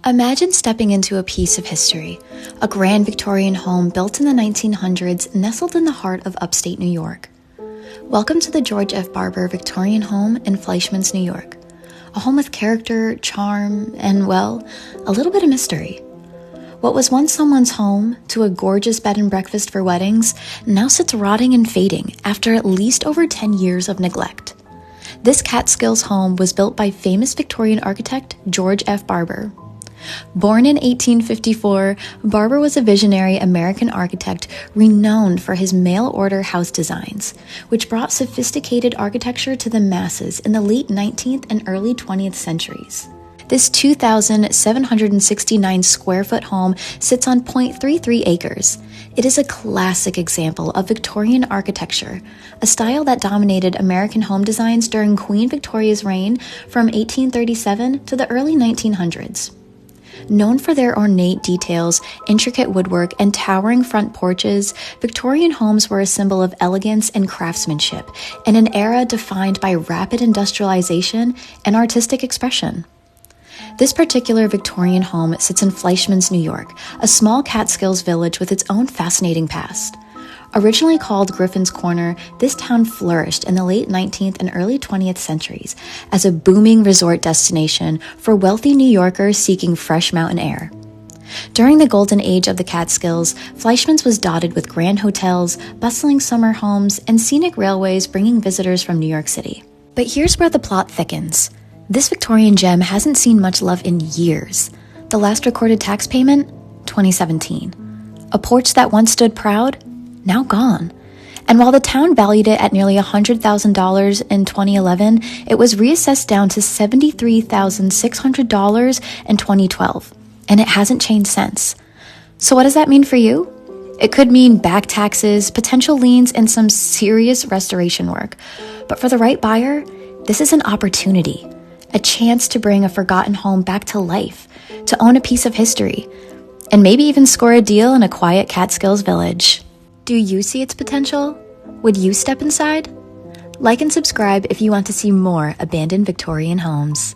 Imagine stepping into a piece of history, a grand Victorian home built in the 1900s nestled in the heart of upstate New York. Welcome to the George F. Barber Victorian home in Fleischmanns, New York. A home with character, charm, and, well, a little bit of mystery. What was once someone's home to a gorgeous bed and breakfast for weddings now sits rotting and fading after at least over 10 years of neglect. This Catskills home was built by famous Victorian architect George F. Barber. Born in 1854, Barber was a visionary American architect renowned for his mail-order house designs, which brought sophisticated architecture to the masses in the late 19th and early 20th centuries. This 2,769 square foot home sits on 0.33 acres. It is a classic example of Victorian architecture, a style that dominated American home designs during Queen Victoria's reign from 1837 to the early 1900s. Known for their ornate details, intricate woodwork, and towering front porches, Victorian homes were a symbol of elegance and craftsmanship in an era defined by rapid industrialization and artistic expression. This particular Victorian home sits in Fleischmanns, New York, a small Catskills village with its own fascinating past. Originally called Griffin's Corner, this town flourished in the late 19th and early 20th centuries as a booming resort destination for wealthy New Yorkers seeking fresh mountain air. During the golden age of the Catskills, Fleischmanns was dotted with grand hotels, bustling summer homes, and scenic railways bringing visitors from New York City. But here's where the plot thickens. This Victorian gem hasn't seen much love in years. The last recorded tax payment? 2017. A porch that once stood proud? Now gone. And while the town valued it at nearly $100,000 in 2011, it was reassessed down to $73,600 in 2012, and it hasn't changed since. So what does that mean for you? It could mean back taxes, potential liens, and some serious restoration work. But for the right buyer, this is an opportunity, a chance to bring a forgotten home back to life, to own a piece of history, and maybe even score a deal in a quiet Catskills village. Do you see its potential? Would you step inside? Like and subscribe if you want to see more abandoned Victorian homes.